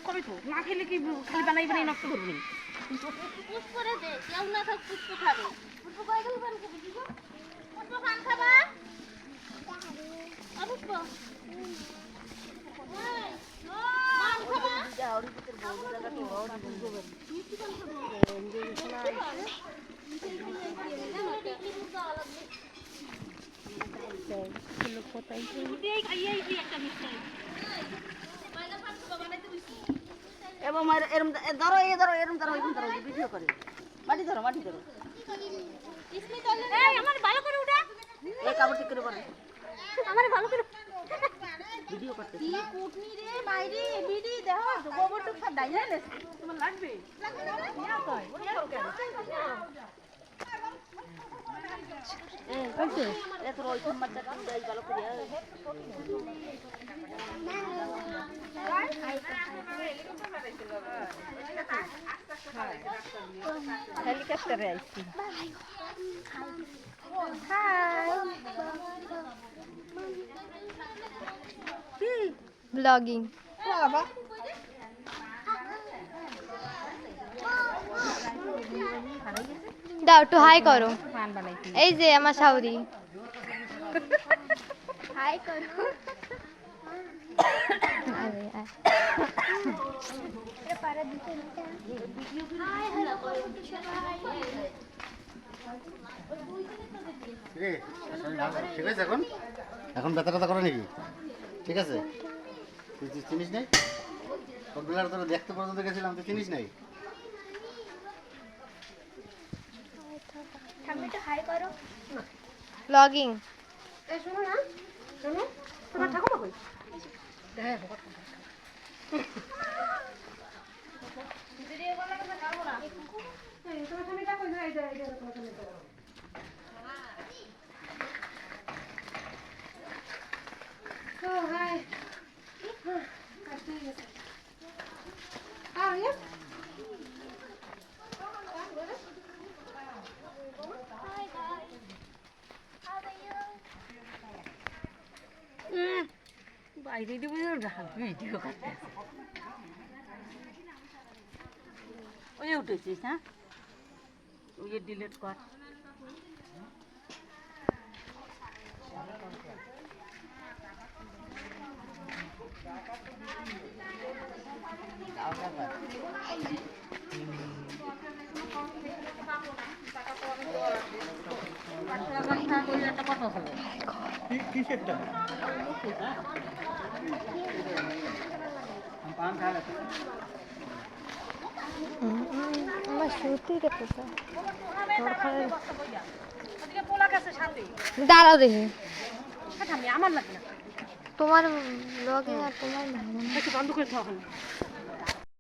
কবে তো না খেলে কি খালি বানাই বানাই নষ্ট করবেন পুষ্প রে দে কেউ না থাক পুষ্প খাবে পুষ্প কয় গেল পান খাবে দিগো পুষ্প পান খাবা পুষ্প পান খাবা যাওড়ি ভিতর বড় জায়গা তো বড় বুঝতে পারি মিষ্টি পান খাবো লোক কোথায় এই খাইয়াই দি একটা মিষ্টি বাইরে পান খাবা বানাইতে দিছি এবং এরম ধরো এরম ধরো ভিডিও করে মাটি ধরো ইসমি তোলে এই আমার ভালো করে উঠা এই কাপড় ঠিক করে বলে আমার ভালো করে ভিডিও করতে কি কুটনি রে বাইরে বিডি দেখো গোবরটুক সব ডাইলা লেছ তোমার লাগবে নিয়া কই এই কইছে এত ওই মাছটা কাম দেই ভালো করে হেলিকপ্টারে আইছি ব্লগিং দাও একটু হাই করো এই যে আমার শাউরি হাই করো ঠিক আছে এখন ব্যথা ট্যাথা করে নাকি ঠিক আছে তুই চিনিস নাই ছোটবেলার তোরা দেখতে পর্যন্ত গেছিলাম তুই চিনিস নাই ব্লগিং শোনো না শোনো তোমার ঠাকুমা কই ভিডিও কল করে খাবো না এই তোমার স্বামীটা কই যায় তোমার স্বামীটা তো হাই কাটতে গেছে আর ইয়া বাইরে দিব ভিডিও করতে ওই উঠেছিস হ্যাঁ ওই ডিলিট কর আমার সত্যি দেখো দাঁড়াও দেখি আমার লাগে না তোমার ব্লগিং আর তোমার বন্ধ করে খাওয়া